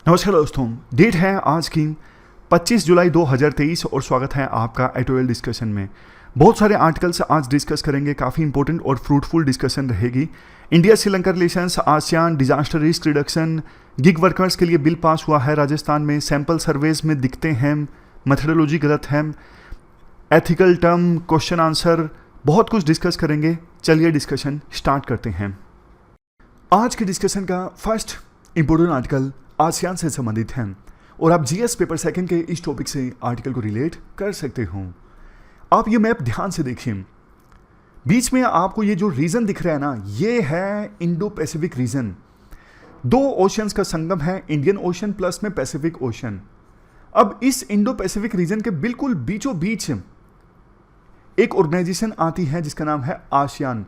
नमस्कार दोस्तों, डेट है आज की 25 जुलाई 2023 और स्वागत है आपका एटोएल डिस्कशन में। बहुत सारे आर्टिकल्स आज डिस्कस करेंगे, काफ़ी इंपॉर्टेंट और फ्रूटफुल डिस्कशन रहेगी। India Sri Lanka relations, ASEAN, disaster risk reduction, gig workers के लिए बिल पास हुआ है राजस्थान में, सैंपल सर्वेज में दिखते हैं, मेथडोलॉजी गलत है, एथिकल टर्म, क्वेश्चन आंसर, बहुत कुछ डिस्कस करेंगे। चलिए डिस्कशन स्टार्ट करते हैं। आज के डिस्कशन का फर्स्ट इंपॉर्टेंट आर्टिकल आसियान से संबंधित है और आप जीएस पेपर सेकंड के इस टॉपिक से आर्टिकल को रिलेट कर सकते हो। आप ये मैप ध्यान से देखिए, बीच में आपको ये जो रीजन दिख रहा है ना, ये है इंडो पैसिफिक रीजन। दो ओशंस का संगम है, इंडियन ओशन प्लस में पैसिफिक ओशन। अब इस इंडो पैसिफिक रीजन के बिल्कुल बीचों बीच एक ऑर्गेनाइजेशन आती है जिसका नाम है आसियान।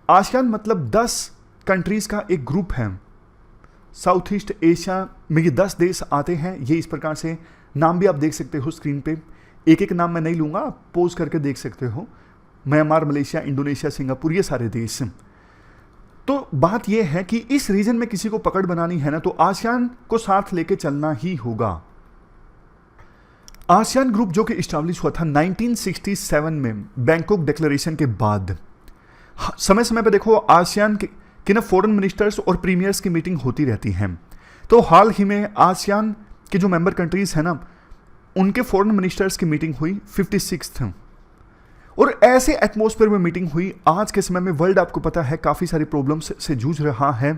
आसियान मतलब 10 कंट्रीज का एक ग्रुप है। साउथ ईस्ट एशिया में ये 10 देश आते हैं। ये इस प्रकार से नाम भी आप देख सकते हो स्क्रीन पे। एक एक नाम मैं नहीं लूँगा, आप पोज करके देख सकते हो। म्यांमार, मलेशिया, इंडोनेशिया, सिंगापुर, ये सारे देश। तो बात ये है कि इस रीजन में किसी को पकड़ बनानी है ना, तो आसियान को साथ लेके चलना ही होगा। आसियान ग्रुप जो कि इस्टेब्लिश हुआ था 1967 में बैंकॉक डिक्लेरेशन के बाद। समय समय पर देखो आसियान कि ना फॉरेन मिनिस्टर्स और प्रीमियर्स की मीटिंग होती रहती है। तो हाल ही में आसियान के जो मेंबर कंट्रीज हैं ना, उनके फॉरेन मिनिस्टर्स की मीटिंग हुई 56th, और ऐसे एटमॉस्फेयर में मीटिंग हुई। आज के समय में वर्ल्ड आपको पता है काफ़ी सारी प्रॉब्लम्स से जूझ रहा है।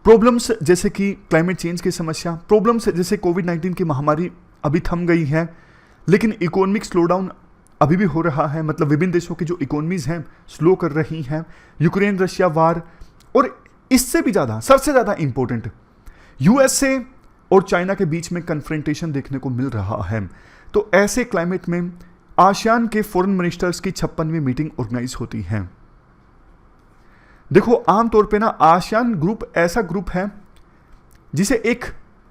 प्रॉब्लम्स जैसे कि क्लाइमेट चेंज की समस्या, प्रॉब्लम्स जैसे कोविड-19 की महामारी अभी थम गई है, लेकिन इकोनॉमिक स्लोडाउन अभी भी हो रहा है। मतलब विभिन्न देशों की जो इकोनॉमीज हैं स्लो कर रही हैं। यूक्रेन रशिया वार, और इससे भी ज़्यादा, सबसे ज़्यादा इंपॉर्टेंट, यूएसए और चाइना के बीच में कन्फ्रंटेशन देखने को मिल रहा है। तो ऐसे क्लाइमेट में आसियान के फॉरेन मिनिस्टर्स की 56वीं मीटिंग ऑर्गेनाइज होती है। देखो आमतौर पे ना आसियान ग्रुप ऐसा ग्रुप है जिसे एक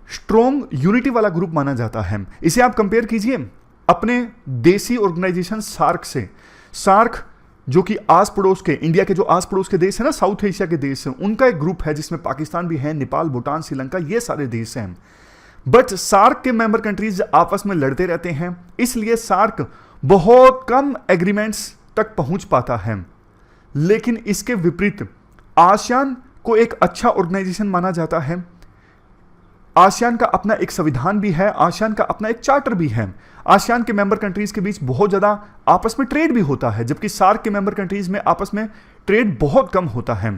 स्ट्रॉन्ग यूनिटी वाला ग्रुप माना जाता है। इसे आप कंपेयर कीजिए अपने देसी ऑर्गेनाइजेशन सार्क से। सार्क जो कि आस पड़ोस के, इंडिया के जो आस पड़ोस के देश है ना, साउथ एशिया के देश हैं, उनका एक ग्रुप है जिसमें पाकिस्तान भी है, नेपाल, भूटान, श्रीलंका, ये सारे देश हैं। बट सार्क के मेंबर कंट्रीज आपस में लड़ते रहते हैं, इसलिए सार्क बहुत कम एग्रीमेंट्स तक पहुंच पाता है। लेकिन इसके विपरीत आसियान को एक अच्छा ऑर्गेनाइजेशन माना जाता है। आसियान का अपना एक संविधान भी है, आसियान का अपना एक चार्टर भी है। आसियान के मेंबर कंट्रीज के बीच बहुत ज़्यादा आपस में ट्रेड भी होता है, जबकि सार्क के मेंबर कंट्रीज में आपस में ट्रेड बहुत कम होता है।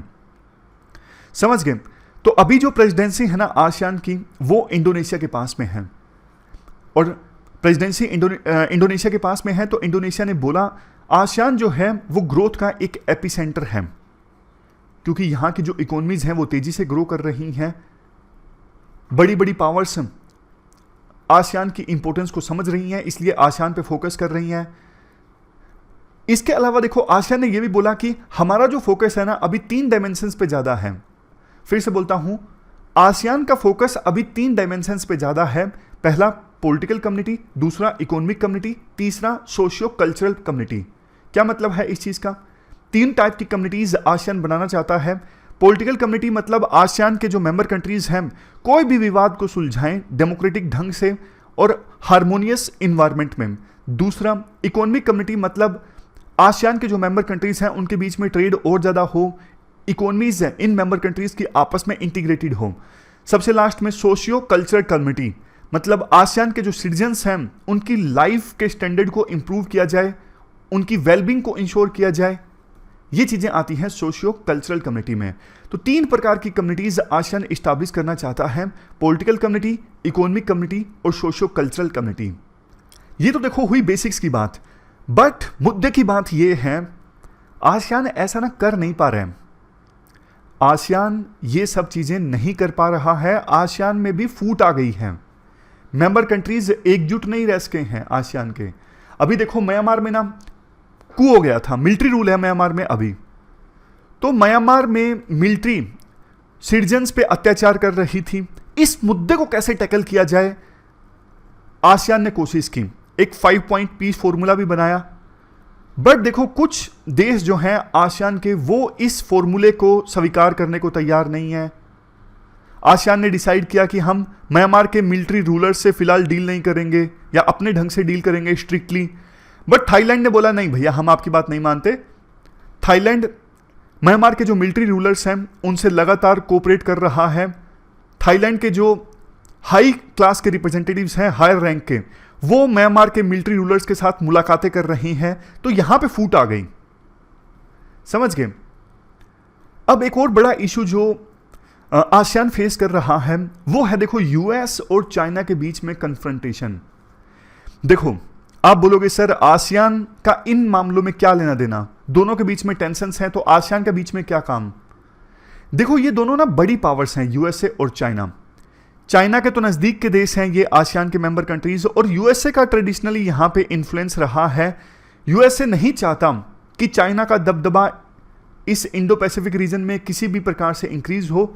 समझ गए? तो अभी जो प्रेसिडेंसी है ना आसियान की, वो इंडोनेशिया के पास में है, और प्रेसिडेंसी इंडोनेशिया के पास में है। तो इंडोनेशिया ने बोला आसियान जो है वो ग्रोथ का एक एपिसेंटर है, क्योंकि यहाँ की जो इकोनॉमीज हैं वो तेजी से ग्रो कर रही हैं। बड़ी बड़ी पावर्स आसियान की इंपॉर्टेंस को समझ रही हैं, इसलिए आसियान पे फोकस कर रही हैं। इसके अलावा देखो आसियान ने यह भी बोला कि हमारा जो फोकस है ना अभी 3 डायमेंशंस पे ज़्यादा है। फिर से बोलता हूं, आसियान का फोकस अभी 3 डायमेंशंस पे ज़्यादा है। पहला पॉलिटिकल कम्युनिटी, दूसरा इकोनॉमिक कम्युनिटी, तीसरा सोशियो कल्चरल कम्युनिटी। क्या मतलब है इस चीज़ का? 3 टाइप की कम्युनिटीज आसियान बनाना चाहता है। पॉलिटिकल कम्युनिटी मतलब आसियान के जो मेंबर कंट्रीज हैं कोई भी विवाद को सुलझाएं डेमोक्रेटिक ढंग से और हार्मोनियस इन्वायरमेंट में। दूसरा इकोनॉमिक कम्युनिटी मतलब आसियान के जो मेंबर कंट्रीज हैं उनके बीच में ट्रेड और ज़्यादा हो, इकोनॉमीज हैं इन मेंबर कंट्रीज की आपस में इंटीग्रेटेड हो। सबसे लास्ट में सोशियो कल्चरल कम्युनिटी मतलब आसियान के जो सिटीजन्स हैं उनकी लाइफ के स्टैंडर्ड को इम्प्रूव किया जाए, उनकी वेलबींग को इंश्योर किया जाए। ये चीजें आती हैं सोशियो कल्चरल कम्युनिटी में। तो 3 प्रकार की कम्युनिटीज आसियान इस्टेब्लिश करना चाहता है, पॉलिटिकल कम्युनिटी, इकोनॉमिक कम्युनिटी और सोशियो कल्चरल कम्युनिटी। ये तो देखो हुई बेसिक्स की बात, बट मुद्दे की बात ये है आसियान ऐसा ना कर नहीं पा रहे हैं। आसियान ये सब चीजें नहीं कर पा रहा है। आसियान में भी फूट आ गई है, मेंबर कंट्रीज एकजुट नहीं रह सके हैं आसियान के। अभी देखो म्यांमार में ना कू हो गया था, मिलिट्री रूल है म्यांमार में अभी। तो म्यांमार में मिलिट्री सिटीजन्स पे अत्याचार कर रही थी। इस मुद्दे को कैसे टैकल किया जाए, आसियान ने कोशिश की। एक 5 पॉइंट पीस फॉर्मूला भी बनाया, बट देखो कुछ देश जो हैं आसियान के वो इस फॉर्मूले को स्वीकार करने को तैयार नहीं है। आसियान ने डिसाइड किया कि हम म्यांमार के मिलिट्री रूलर्स से फिलहाल डील नहीं करेंगे या अपने ढंग से डील करेंगे स्ट्रिक्टली। बट थाईलैंड ने बोला नहीं भैया, हम आपकी बात नहीं मानते। थाईलैंड म्यांमार के जो मिलिट्री रूलर्स हैं उनसे लगातार कोऑपरेट कर रहा है। थाईलैंड के जो हाई क्लास के रिप्रेजेंटेटिव्स हैं, हायर रैंक के, वो म्यांमार के मिलिट्री रूलर्स के साथ मुलाकातें कर रही हैं। तो यहां पे फूट आ गई, समझ गए। अब एक और बड़ा इशू जो आसियान फेस कर रहा है वो है, देखो, यूएस और चाइना के बीच में कन्फ्रंटेशन। देखो, आप बोलोगे सर आसियान का इन मामलों में क्या लेना देना, दोनों के बीच में टेंशंस हैं तो आसियान के बीच में क्या काम। देखो, ये दोनों ना बड़ी पावर्स हैं, यूएसए और चाइना। चाइना के तो नजदीक के देश हैं ये आसियान के मेंबर कंट्रीज, और यूएसए का ट्रेडिशनली यहां पे इन्फ्लुएंस रहा है। यूएसए नहीं चाहता कि चाइना का दबदबा इस इंडो पैसिफिक रीजन में किसी भी प्रकार से इंक्रीज हो।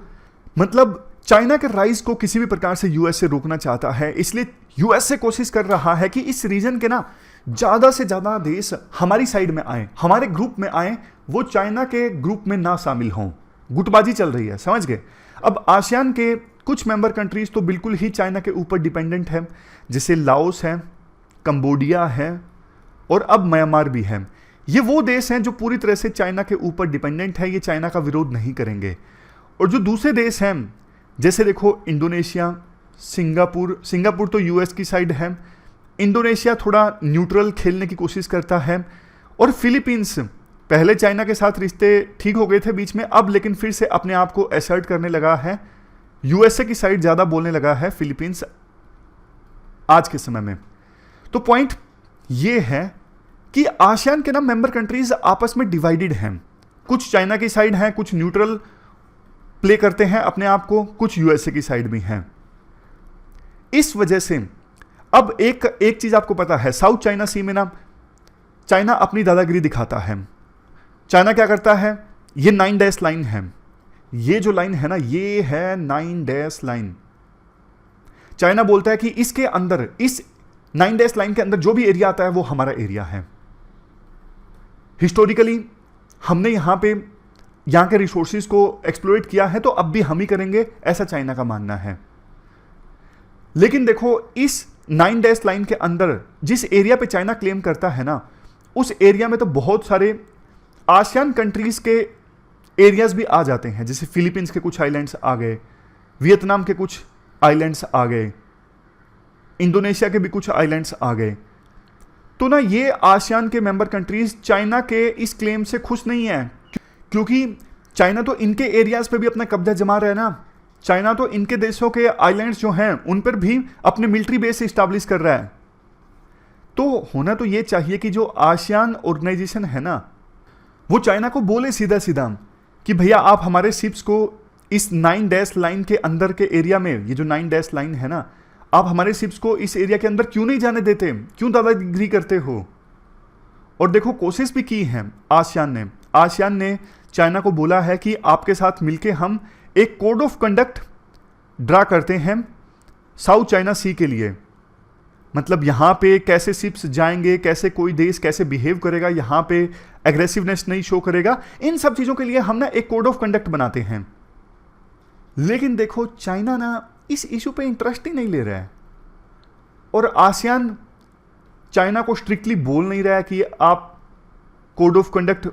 मतलब चाइना के राइज को किसी भी प्रकार से यूएसए रोकना चाहता है, इसलिए यूएसए कोशिश कर रहा है कि इस रीजन के ना ज्यादा से ज्यादा देश हमारी साइड में आए, हमारे ग्रुप में आए, वो चाइना के ग्रुप में ना शामिल हों। गुटबाजी चल रही है, समझ गए। अब आसियान के कुछ मेंबर कंट्रीज तो बिल्कुल ही चाइना के ऊपर डिपेंडेंट है, जैसे लाओस है, कंबोडिया है और अब म्यांमार भी है। ये वो देश हैं जो पूरी तरह से चाइना के ऊपर डिपेंडेंट है, ये चाइना का विरोध नहीं करेंगे। और जो दूसरे देश हैं, जैसे देखो इंडोनेशिया, सिंगापुर तो यूएस की साइड है, इंडोनेशिया थोड़ा न्यूट्रल खेलने की कोशिश करता है, और फिलीपींस, पहले चाइना के साथ रिश्ते ठीक हो गए थे बीच में, अब लेकिन फिर से अपने आप को असर्ट करने लगा है, यूएसए की साइड ज्यादा बोलने लगा है फिलीपींस आज के समय में। तो पॉइंट ये है कि आसियान के ना मेंबर कंट्रीज आपस में डिवाइडेड हैं, कुछ चाइना की साइड हैं, कुछ न्यूट्रल प्ले करते हैं अपने आप को, कुछ यूएसए की साइड भी हैं। इस वजह से अब एक चीज आपको पता है, साउथ चाइना सी में ना चाइना अपनी दादागिरी दिखाता है। चाइना क्या करता है, ये 9 डैश लाइन है, ये जो लाइन है ना, ये है 9 डैश लाइन। चाइना बोलता है कि इसके अंदर, इस 9 डैश लाइन के अंदर जो भी एरिया आता है वो हमारा एरिया है। हिस्टोरिकली हमने यहां के रिसोर्सेज को एक्सप्लोइट किया है, तो अब भी हम ही करेंगे, ऐसा चाइना का मानना है। लेकिन देखो, इस 9 डैश लाइन के अंदर जिस एरिया पे चाइना क्लेम करता है ना, उस एरिया में तो बहुत सारे आसियान कंट्रीज के एरियाज भी आ जाते हैं, जैसे फिलीपींस के कुछ आइलैंड्स आ गए, वियतनाम के कुछ आइलैंड्स आ गए, इंडोनेशिया के भी कुछ आइलैंड्स आ गए। तो ना ये आसियान के मेंबर कंट्रीज चाइना के इस क्लेम से खुश नहीं है, क्योंकि चाइना तो इनके एरियाज पे भी अपना कब्जा जमा रहा है ना। चाइना तो इनके देशों के आइलैंड्स जो हैं उन पर भी अपने मिलिट्री बेस इस्टेब्लिश कर रहा है। तो होना तो ये चाहिए कि जो आसियान ऑर्गेनाइजेशन है ना, वो चाइना को बोले सीधा सीधा कि भैया आप हमारे शिप्स को इस 9 डैश लाइन के अंदर के एरिया में, ये जो 9 डैश लाइन है ना, आप हमारे शिप्स को इस एरिया के अंदर क्यों नहीं जाने देते, क्यों दादागिरी करते हो। और देखो, कोशिश भी की है आसियान ने चाइना को बोला है कि आपके साथ मिलके हम एक कोड ऑफ कंडक्ट ड्रा करते हैं साउथ चाइना सी के लिए। मतलब यहां पे कैसे शिप्स जाएंगे, कैसे कोई देश कैसे बिहेव करेगा, यहां पे एग्रेसिवनेस नहीं शो करेगा, इन सब चीजों के लिए हम ना एक कोड ऑफ कंडक्ट बनाते हैं। लेकिन देखो, चाइना ना इस इशू पे इंटरेस्ट ही नहीं ले रहा है, और आसियान चाइना को स्ट्रिक्टली बोल नहीं रहा है कि आप कोड ऑफ कंडक्ट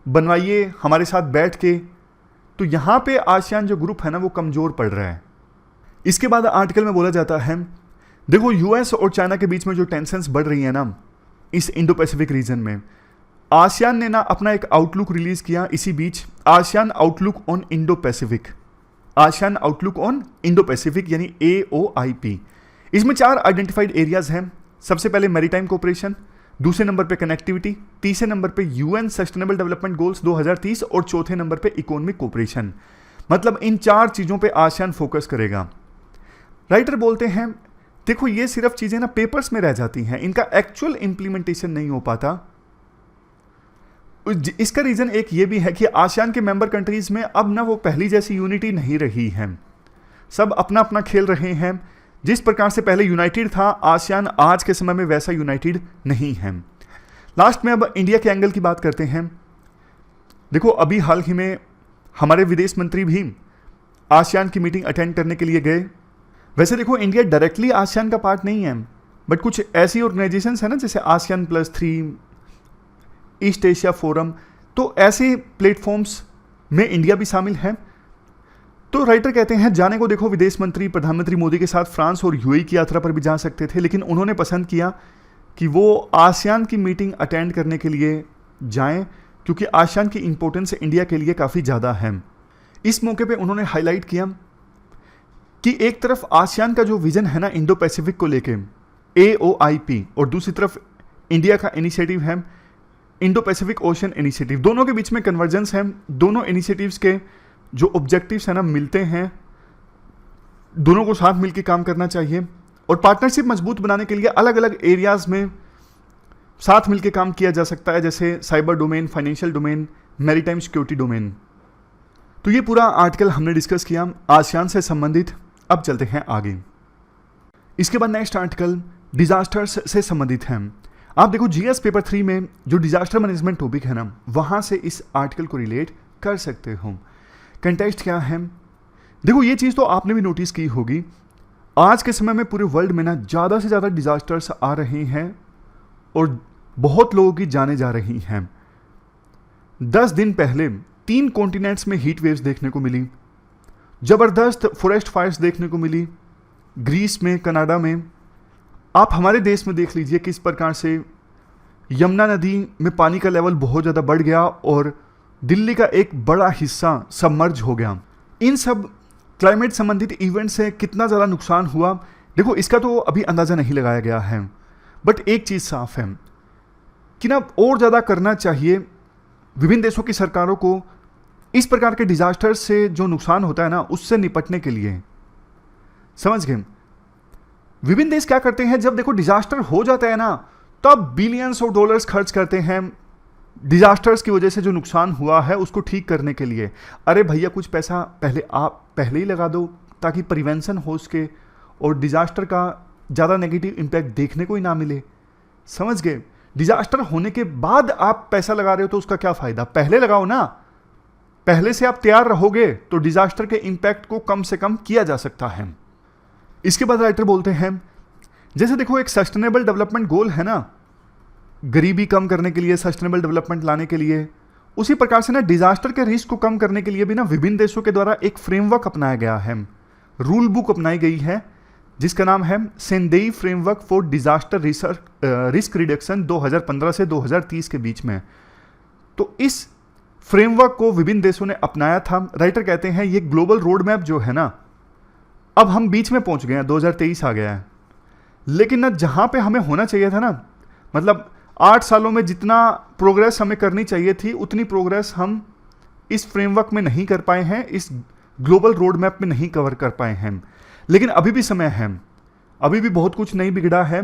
बनवाइए हमारे साथ बैठ के। तो यहां पे आसियान जो ग्रुप है ना वो कमजोर पड़ रहा है। इसके बाद आर्टिकल में बोला जाता है, देखो यूएस और चाइना के बीच में जो टेंशंस बढ़ रही है ना इस इंडो पैसिफिक रीजन में, आसियान ने ना अपना एक आउटलुक रिलीज किया इसी बीच, ASEAN outlook on Indo Pacific, ASEAN outlook on Indo Pacific यानी AOIP। इसमें 4 आइडेंटिफाइड एरियाज हैं। सबसे पहले मैरीटाइम कोऑपरेशन, दूसरे नंबर पे कनेक्टिविटी, तीसरे नंबर पे यूएन सस्टेनेबल डेवलपमेंट गोल्स 2030 और चौथे नंबर पे इकोनॉमिक कोऑपरेशन। मतलब इन 4 चीजों पे आसियान फोकस करेगा। राइटर बोलते हैं, देखो ये सिर्फ चीजें ना पेपर्स में रह जाती हैं, इनका एक्चुअल इंप्लीमेंटेशन नहीं हो पाता। इसका रीजन एक ये भी है कि आसियान के मेंबर कंट्रीज में अब ना वो पहली जैसी यूनिटी नहीं रही है, सब अपना अपना खेल रहे हैं। जिस प्रकार से पहले यूनाइटेड था आसियान, आज के समय में वैसा यूनाइटेड नहीं है। लास्ट में अब इंडिया के एंगल की बात करते हैं। देखो अभी हाल ही में हमारे विदेश मंत्री भी आसियान की मीटिंग अटेंड करने के लिए गए। वैसे देखो इंडिया डायरेक्टली आसियान का पार्ट नहीं है, बट कुछ ऐसी ऑर्गेनाइजेशंस है ना जैसे ASEAN+3, ईस्ट एशिया फोरम, तो ऐसे प्लेटफॉर्म्स में इंडिया भी शामिल है। तो राइटर कहते हैं जाने को देखो विदेश मंत्री प्रधानमंत्री मोदी के साथ फ्रांस और यूएई की यात्रा पर भी जा सकते थे, लेकिन उन्होंने पसंद किया कि वो आसियान की मीटिंग अटेंड करने के लिए जाएं, क्योंकि आसियान की इंपॉर्टेंस इंडिया के लिए काफ़ी ज़्यादा है। इस मौके पे उन्होंने हाईलाइट किया कि एक तरफ आसियान का जो विजन है ना इंडो पैसिफिक को लेके AOIP, और दूसरी तरफ इंडिया का इनिशिएटिव है इंडो पैसिफिक ओशन इनिशिएटिव। दोनों के बीच में कन्वर्जेंस है, दोनों इनिशिएटिव्स के जो ऑब्जेक्टिव्स है ना मिलते हैं, दोनों को साथ मिलकर काम करना चाहिए और पार्टनरशिप मजबूत बनाने के लिए अलग अलग एरियाज में साथ मिलकर काम किया जा सकता है, जैसे cyber domain, financial domain, maritime security domain. तो ये पूरा आर्टिकल हमने डिस्कस किया आसियान से संबंधित। अब चलते हैं आगे। इसके बाद नेक्स्ट आर्टिकल डिजास्टर्स से संबंधित है। आप देखो जीएस पेपर 3 में जो डिजास्टर मैनेजमेंट टॉपिक है ना, वहां से इस आर्टिकल को रिलेट कर सकते हो। कंटेक्स्ट क्या है, देखो ये चीज़ तो आपने भी नोटिस की होगी, आज के समय में पूरे वर्ल्ड में ना ज़्यादा से ज़्यादा डिजास्टर्स आ रहे हैं और बहुत लोगों की जाने जा रही हैं। 10 दिन पहले 3 कॉन्टिनेंट्स में हीट वेव्स देखने को मिली, ज़बरदस्त फॉरेस्ट फायर्स देखने को मिली, ग्रीस में, कनाडा में। आप हमारे देश में देख लीजिए किस प्रकार से यमुना नदी में पानी का लेवल बहुत ज़्यादा बढ़ गया और दिल्ली का एक बड़ा हिस्सा सबमर्ज हो गया। इन सब क्लाइमेट संबंधित इवेंट से कितना ज़्यादा नुकसान हुआ, देखो इसका तो अभी अंदाज़ा नहीं लगाया गया है, बट एक चीज़ साफ है कि ना और ज़्यादा करना चाहिए विभिन्न देशों की सरकारों को इस प्रकार के डिजास्टर से जो नुकसान होता है ना उससे निपटने के लिए। समझ गए? विभिन्न देश क्या करते हैं, जब देखो डिजास्टर हो जाता है ना तब बिलियंस ऑफ डॉलर्स खर्च करते हैं डिजास्टर्स की वजह से जो नुकसान हुआ है उसको ठीक करने के लिए। अरे भैया कुछ पैसा पहले ही लगा दो ताकि प्रिवेंशन हो सके और डिजास्टर का ज़्यादा नेगेटिव इम्पैक्ट देखने को ही ना मिले। समझ गए? डिजास्टर होने के बाद आप पैसा लगा रहे हो तो उसका क्या फ़ायदा, पहले लगाओ ना। पहले से आप तैयार रहोगे तो डिजास्टर के इम्पैक्ट को कम से कम किया जा सकता है। इसके बाद राइटर बोलते हैं जैसे देखो एक सस्टेनेबल डेवलपमेंट गोल है ना, गरीबी कम करने के लिए, सस्टेनेबल डेवलपमेंट लाने के लिए, उसी प्रकार से ना डिजास्टर के रिस्क को कम करने के लिए भी ना विभिन्न देशों के द्वारा एक फ्रेमवर्क अपनाया गया है, रूल बुक अपनाई गई है जिसका नाम है Sendai framework for disaster risk reduction 2015 से 2030 के बीच में। तो इस फ्रेमवर्क को विभिन्न देशों ने अपनाया था। राइटर कहते हैं ये ग्लोबल रोड मैप जो है ना, अब हम बीच में पहुंच गए हैं, 2023 आ गया है, लेकिन ना जहां पे हमें होना चाहिए था ना, मतलब 8 सालों में जितना प्रोग्रेस हमें करनी चाहिए थी उतनी प्रोग्रेस हम इस फ्रेमवर्क में नहीं कर पाए हैं, इस ग्लोबल रोड मैप में नहीं कवर कर पाए हैं। लेकिन अभी भी समय है, अभी भी बहुत कुछ नहीं बिगड़ा है।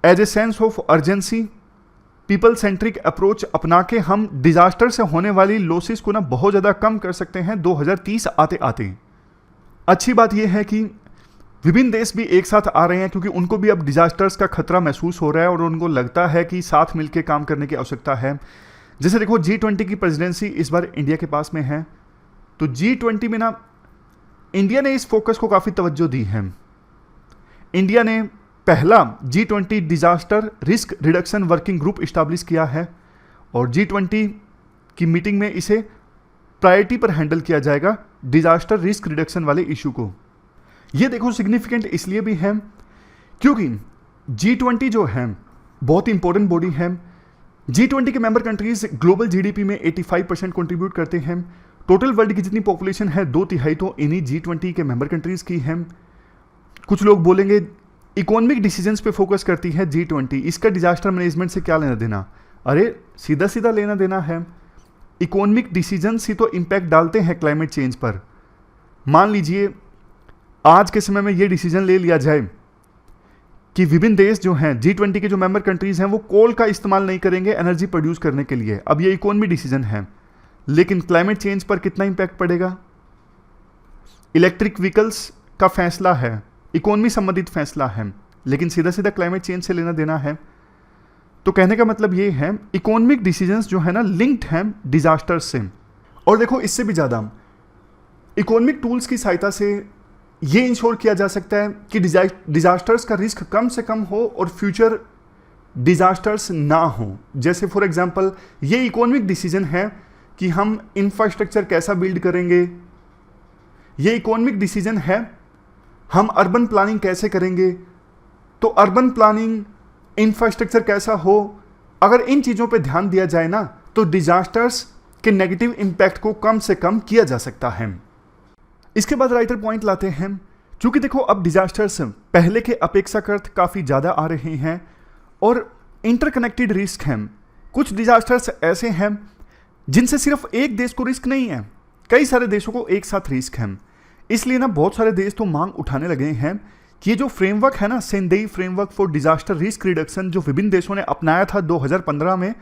As a sense of urgency people centric approach अपना के हम डिजास्टर से होने वाली लॉसेस को ना बहुत ज़्यादा कम कर सकते हैं 2030 आते आते। अच्छी बात यह है कि विभिन्न देश भी एक साथ आ रहे हैं क्योंकि उनको भी अब डिजास्टर्स का खतरा महसूस हो रहा है और उनको लगता है कि साथ मिलकर काम करने की आवश्यकता है। जैसे देखो G20 की प्रेसिडेंसी इस बार इंडिया के पास में है, तो G20 में ना इंडिया ने इस फोकस को काफ़ी तवज्जो दी है। इंडिया ने पहला G20 disaster risk reduction working group establish किया है और G20 की मीटिंग में इसे प्रायोरिटी पर हैंडल किया जाएगा, डिजास्टर रिस्क रिडक्शन वाले इशू को। ये देखो सिग्निफिकेंट इसलिए भी है क्योंकि G20 जो है बहुत ही इंपॉर्टेंट बॉडी है। G20 के मेंबर कंट्रीज ग्लोबल जीडीपी में 85% कंट्रीब्यूट करते हैं। टोटल वर्ल्ड की जितनी पॉपुलेशन है 2/3 तो इन्हीं G20 के मेंबर कंट्रीज की है। कुछ लोग बोलेंगे इकोनॉमिक डिसीजंस पे फोकस करती है G20, इसका डिजास्टर मैनेजमेंट से क्या लेना देना? अरे सीधा सीधा लेना देना है। इकोनॉमिक डिसीजंस ही तो इम्पैक्ट डालते हैं क्लाइमेट चेंज पर। मान लीजिए आज के समय में ये डिसीजन ले लिया जाए कि विभिन्न देश जो हैं G20 के जो मेंबर कंट्रीज हैं वो कोल का इस्तेमाल नहीं करेंगे एनर्जी प्रोड्यूस करने के लिए। अब ये इकोनॉमी डिसीजन है, लेकिन क्लाइमेट चेंज पर कितना इंपैक्ट पड़ेगा? इलेक्ट्रिक व्हीकल्स का फैसला है, इकोनॉमी संबंधित फैसला है, लेकिन सीधा सीधा क्लाइमेट चेंज से लेना देना है। तो कहने का मतलब ये है इकोनॉमिक डिसीजंस जो है ना लिंक्ड हैं डिजास्टर से। और देखो इससे भी ज़्यादा इकोनॉमिक टूल्स की सहायता से ये इंश्योर किया जा सकता है कि डिजास्टर्स का रिस्क कम से कम हो और फ्यूचर डिजास्टर्स ना हो। जैसे फॉर एग्जांपल ये इकोनॉमिक डिसीजन है कि हम इंफ्रास्ट्रक्चर कैसा बिल्ड करेंगे, ये इकोनॉमिक डिसीजन है हम अर्बन प्लानिंग कैसे करेंगे, तो अर्बन प्लानिंग, इंफ्रास्ट्रक्चर कैसा हो, अगर इन चीज़ों पे ध्यान दिया जाए ना तो डिजास्टर्स के नेगेटिव इंपैक्ट को कम से कम किया जा सकता है। इसके बाद राइटर पॉइंट लाते हैं, क्योंकि देखो अब डिजास्टर्स पहले के अपेक्षाकृत काफ़ी ज़्यादा आ रहे हैं और इंटरकनेक्टेड रिस्क हैं। कुछ डिजास्टर्स ऐसे हैं जिनसे सिर्फ एक देश को रिस्क नहीं है, कई सारे देशों को एक साथ रिस्क है। इसलिए ना बहुत सारे देश तो मांग उठाने लगे हैं कि ये जो फ्रेमवर्क है ना, Sendai framework for disaster risk reduction, जो विभिन्न देशों ने अपनाया था 2015 में,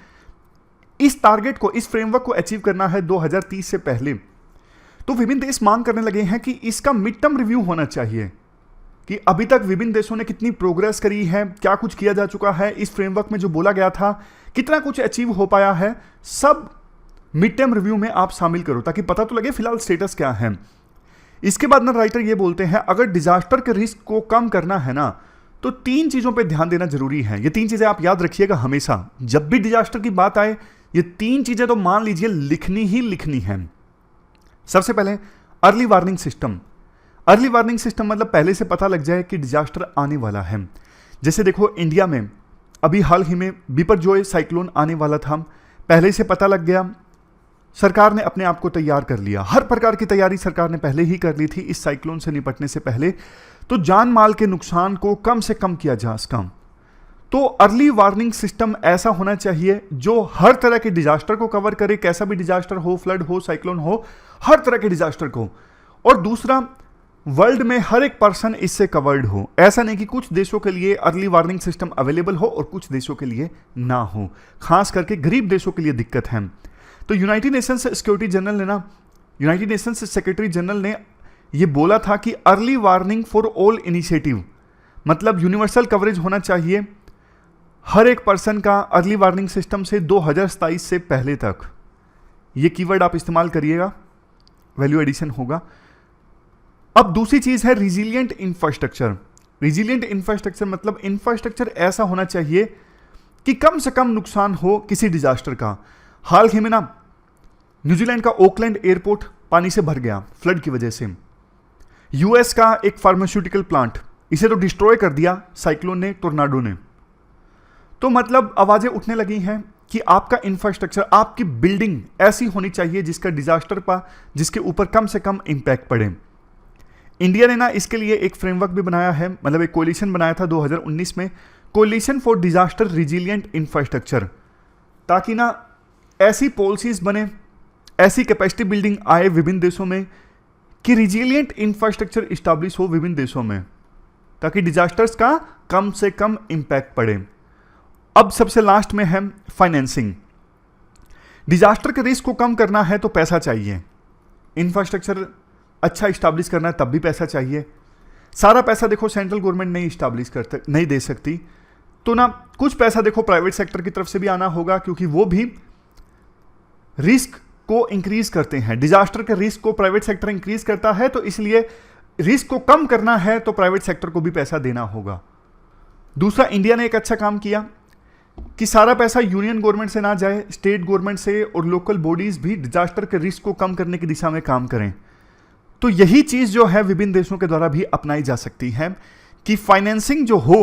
इस टारगेट को, इस फ्रेमवर्क को अचीव करना है 2030 से पहले। तो विभिन्न देश मांग करने लगे हैं कि इसका मिड टर्म रिव्यू होना चाहिए कि अभी तक विभिन्न देशों ने कितनी प्रोग्रेस करी है, क्या कुछ किया जा चुका है, इस फ्रेमवर्क में जो बोला गया था कितना कुछ अचीव हो पाया है, सब मिड टर्म रिव्यू में आप शामिल करो ताकि पता तो लगे फिलहाल स्टेटस क्या है। इसके बाद ना राइटर ये बोलते हैं अगर डिजास्टर के रिस्क को कम करना है ना तो 3 चीजों पे ध्यान देना जरूरी है। ये 3 चीजें आप याद रखिएगा हमेशा, जब भी डिजास्टर की बात आए ये 3 चीजें तो मान लीजिए लिखनी ही लिखनी है। सबसे पहले early warning system. Early warning system मतलब पहले से पता लग जाए कि डिजास्टर आने वाला है। जैसे देखो इंडिया में अभी हाल ही में बिपरजॉय साइक्लोन आने वाला था, पहले से पता लग गया, सरकार ने अपने आप को तैयार कर लिया, हर प्रकार की तैयारी सरकार ने पहले ही कर ली थी इस साइक्लोन से निपटने से पहले, तो जान माल के नुकसान को कम से कम किया जा सका। तो अर्ली वार्निंग सिस्टम ऐसा होना चाहिए जो हर तरह के डिजास्टर को कवर करे, कैसा भी डिजास्टर हो, फ्लड हो, साइक्लोन हो, हर तरह के डिजास्टर को। और दूसरा, वर्ल्ड में हर एक पर्सन इससे कवर्ड हो। ऐसा नहीं कि कुछ देशों के लिए अर्ली वार्निंग सिस्टम अवेलेबल हो और कुछ देशों के लिए ना हो, खास करके गरीब देशों के लिए दिक्कत है। तो यूनाइटेड नेशंस सिक्योरिटी जनरल ने ना, यूनाइटेड नेशंस सेक्रेटरी जनरल ने ये बोला था कि early warning for all initiative, मतलब यूनिवर्सल कवरेज होना चाहिए हर एक पर्सन का अर्ली वार्निंग सिस्टम से 2027 से पहले तक। ये कीवर्ड आप इस्तेमाल करिएगा, वैल्यू एडिशन होगा। अब दूसरी चीज है रिजिलियंट इंफ्रास्ट्रक्चर। रिजिलियंट इंफ्रास्ट्रक्चर मतलब इंफ्रास्ट्रक्चर ऐसा होना चाहिए कि कम से कम नुकसान हो किसी डिजास्टर का। हाल ही में ना न्यूजीलैंड का ओकलैंड एयरपोर्ट पानी से भर गया फ्लड की वजह से। यूएस का एक फार्मास्यूटिकल प्लांट, इसे तो डिस्ट्रॉय कर दिया साइक्लोन ने, टोर्नाडो ने। तो मतलब आवाजें उठने लगी हैं कि आपका इंफ्रास्ट्रक्चर, आपकी बिल्डिंग ऐसी होनी चाहिए जिसका डिजास्टर जिसके ऊपर कम से कम इंपैक्ट पड़े। इंडिया ने ना इसके लिए एक फ्रेमवर्क भी बनाया है, मतलब एक कोलिशन बनाया था 2019 में, coalition for disaster resilient infrastructure, ताकि ना ऐसी पॉलिसीज बने, ऐसी कैपेसिटी बिल्डिंग आए विभिन्न देशों में कि रिजिलियंट इंफ्रास्ट्रक्चर इस्टेब्लिश हो विभिन्न देशों में, ताकि डिजास्टर्स का कम से कम इंपैक्ट पड़े। अब सबसे लास्ट में है फाइनेंसिंग। डिजास्टर के रिस्क को कम करना है तो पैसा चाहिए, इंफ्रास्ट्रक्चर अच्छा इस्टेब्लिश करना है तब भी पैसा चाहिए। सारा पैसा देखो सेंट्रल गवर्नमेंट नहीं इस्टेब्लिश करते, नहीं दे सकती, तो ना कुछ पैसा देखो प्राइवेट सेक्टर की तरफ से भी आना होगा, क्योंकि वो भी रिस्क को इंक्रीज करते हैं। डिजास्टर के रिस्क को प्राइवेट सेक्टर इंक्रीज करता है, तो इसलिए रिस्क को कम करना है तो प्राइवेट सेक्टर को भी पैसा देना होगा। दूसरा, इंडिया ने एक अच्छा काम किया कि सारा पैसा यूनियन गवर्नमेंट से ना जाए, स्टेट गवर्नमेंट से और लोकल बॉडीज भी डिजास्टर के रिस्क को कम करने की दिशा में काम करें। तो यही चीज जो है विभिन्न देशों के द्वारा भी अपनाई जा सकती है कि फाइनेंसिंग जो हो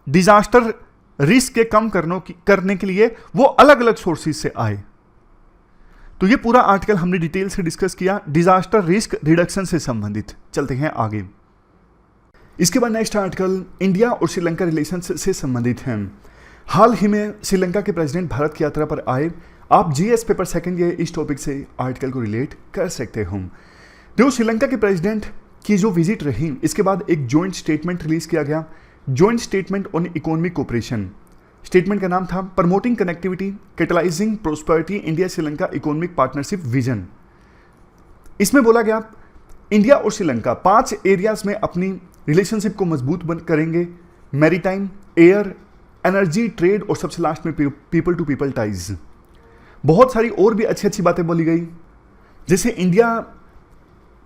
डिजास्टर रिस्क के कम करने के लिए वो अलग अलग सोर्सेज से आए। तो ये पूरा आर्टिकल हमने डिटेल से डिस्कस किया डिजास्टर रिस्क रिडक्शन से संबंधित। चलते हैं आगे। इसके बाद नेक्स्ट आर्टिकल इंडिया और श्रीलंका रिलेशंस से संबंधित है। हाल ही में श्रीलंका के प्रेसिडेंट भारत की यात्रा पर आए। आप जीएस पेपर सेकंड ये इस टॉपिक से आर्टिकल को रिलेट कर सकते हो। देखो, श्रीलंका के प्रेसिडेंट की जो विजिट रही, इसके बाद एक जॉइंट स्टेटमेंट रिलीज किया गया, joint statement on economic cooperation. Statement का नाम था promoting connectivity catalysing prosperity India Sri Lanka economic partnership vision. इसमें बोला गया इंडिया और श्रीलंका 5 एरियाज में अपनी रिलेशनशिप को मजबूत करेंगे, मैरीटाइम, एयर, एनर्जी, ट्रेड और सबसे लास्ट में पीपल टू पीपल टाइज। बहुत सारी और भी अच्छी अच्छी बातें बोली गई, जैसे इंडिया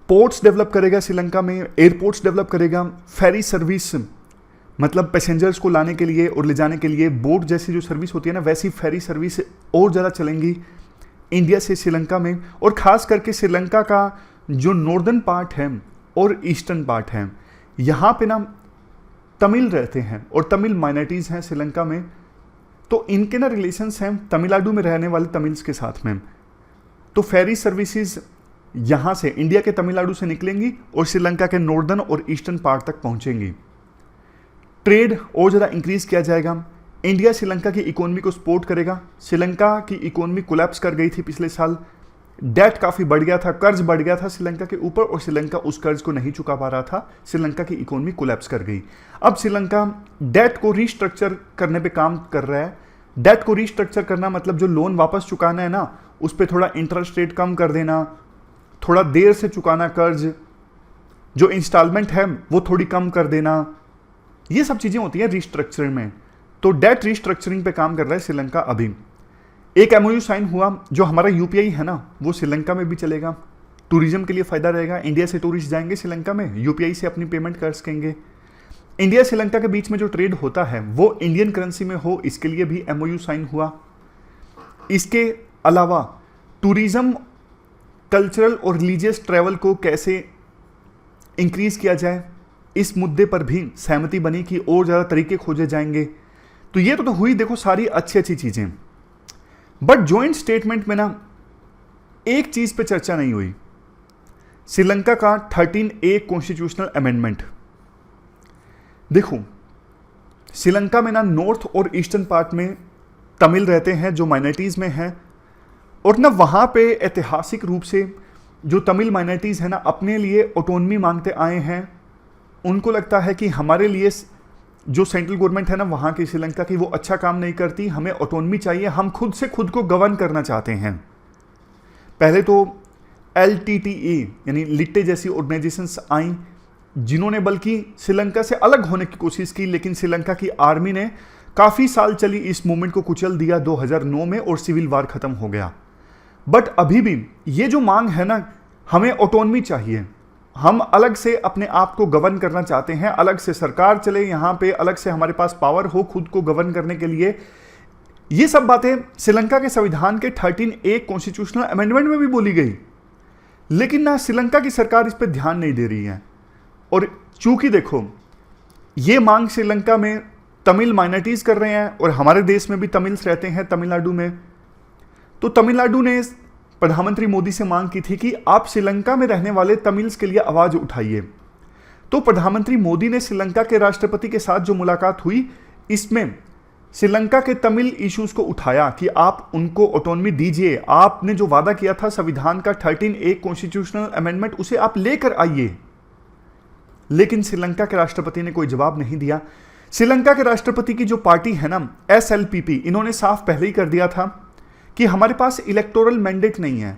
पोर्ट्स डेवलप करेगा श्रीलंका में, एयरपोर्ट्स डेवलप करेगा, फेरी सर्विस मतलब पैसेंजर्स को लाने के लिए और ले जाने के लिए बोट जैसी जो सर्विस होती है ना, वैसी फेरी सर्विस और ज़्यादा चलेंगी इंडिया से श्रीलंका में। और ख़ास करके श्रीलंका का जो नॉर्दर्न पार्ट है और ईस्टर्न पार्ट है, यहाँ पे ना तमिल रहते हैं और तमिल माइनॉरिटीज़ हैं श्रीलंका में, तो इनके ना रिलेशंस हैं तमिलनाडु में रहने वाले तमिल्स के साथ में। तो फेरी सर्विसेज यहाँ से इंडिया के तमिलनाडु से निकलेंगी और श्रीलंका के नॉर्दर्न और ईस्टर्न पार्ट तक पहुँचेंगी। ट्रेड और ज़्यादा इंक्रीज किया जाएगा। इंडिया श्रीलंका की इकोनॉमी को सपोर्ट करेगा। श्रीलंका की इकोनॉमी कोलैप्स कर गई थी पिछले साल, डेट काफ़ी बढ़ गया था, कर्ज बढ़ गया था श्रीलंका के ऊपर और श्रीलंका उस कर्ज को नहीं चुका पा रहा था, श्रीलंका की इकोनॉमी कोलैप्स कर गई। अब श्रीलंका डेट को रीस्ट्रक्चर करने पे काम कर रहा है। डेट को रीस्ट्रक्चर करना मतलब जो लोन वापस चुकाना है ना, उस पर थोड़ा इंटरेस्ट रेट कम कर देना, थोड़ा देर से चुकाना कर्ज, जो इंस्टॉलमेंट है वो थोड़ी कम कर देना, ये सब चीज़ें होती हैं रीस्ट्रक्चरिंग में। तो डेट रीस्ट्रक्चरिंग पे काम कर रहा है श्रीलंका अभी। एक एमओयू साइन हुआ, जो हमारा यूपीआई है ना वो श्रीलंका में भी चलेगा। टूरिज्म के लिए फ़ायदा रहेगा, इंडिया से टूरिस्ट जाएंगे श्रीलंका में, यूपीआई से अपनी पेमेंट कर सकेंगे। इंडिया श्रीलंका के बीच में जो ट्रेड होता है वो इंडियन करेंसी में हो, इसके लिए भी एमओयू साइन हुआ। इसके अलावा टूरिज्म, कल्चरल और रिलीजियस ट्रैवल को कैसे इंक्रीज किया जाए, इस मुद्दे पर भी सहमति बनी कि और ज़्यादा तरीके खोजे जाएंगे। तो ये तो हुई देखो सारी अच्छी अच्छी चीज़ें, बट जॉइंट स्टेटमेंट में ना एक चीज़ पे चर्चा नहीं हुई, श्रीलंका का 13A कॉन्स्टिट्यूशनल अमेंडमेंट। देखो श्रीलंका में ना नॉर्थ और ईस्टर्न पार्ट में तमिल रहते हैं जो माइनॉरिटीज़ में हैं, और ना वहाँ पे ऐतिहासिक रूप से जो तमिल माइनॉरिटीज़ हैं ना अपने लिए ऑटोनमी मांगते आए हैं। उनको लगता है कि हमारे लिए जो सेंट्रल गवर्नमेंट है ना वहाँ की श्रीलंका की वो अच्छा काम नहीं करती, हमें ऑटोनमी चाहिए, हम खुद से खुद को गवर्न करना चाहते हैं। पहले तो LTTE यानी लिट्टे जैसी ऑर्गेनाइजेशंस आई, जिन्होंने बल्कि श्रीलंका से अलग होने की कोशिश की, लेकिन श्रीलंका की आर्मी ने काफ़ी साल चली इस मूवमेंट को कुचल दिया 2009 में और सिविल वार ख़त्म हो गया। बट अभी भी ये जो मांग है ना, हमें ऑटोनमी चाहिए, हम अलग से अपने आप को गवर्न करना चाहते हैं, अलग से सरकार चले यहाँ पे, अलग से हमारे पास पावर हो खुद को गवर्न करने के लिए। ये सब बातें श्रीलंका के संविधान के 13A कॉन्स्टिट्यूशनल अमेंडमेंट में भी बोली गई, लेकिन ना श्रीलंका की सरकार इस पर ध्यान नहीं दे रही है। और चूंकि देखो ये मांग श्रीलंका में तमिल माइनॉरिटीज़ कर रहे हैं और हमारे देश में भी तमिल्स रहते हैं तमिलनाडु में, तो तमिलनाडु ने प्रधानमंत्री मोदी से मांग की थी कि आप श्रीलंका में रहने वाले तमिल्स के लिए आवाज़ उठाइए। तो प्रधानमंत्री मोदी ने श्रीलंका के राष्ट्रपति के साथ जो मुलाकात हुई, इसमें श्रीलंका के तमिल इश्यूज को उठाया कि आप उनको ऑटोनमी दीजिए, आपने जो वादा किया था संविधान का 13A कॉन्स्टिट्यूशनल अमेंडमेंट, उसे आप लेकर आइए। लेकिन श्रीलंका के राष्ट्रपति ने कोई जवाब नहीं दिया। श्रीलंका के राष्ट्रपति की जो पार्टी है ना SLPP, इन्होंने साफ पहले ही कर दिया था कि हमारे पास इलेक्टोरल मैंडेट नहीं है।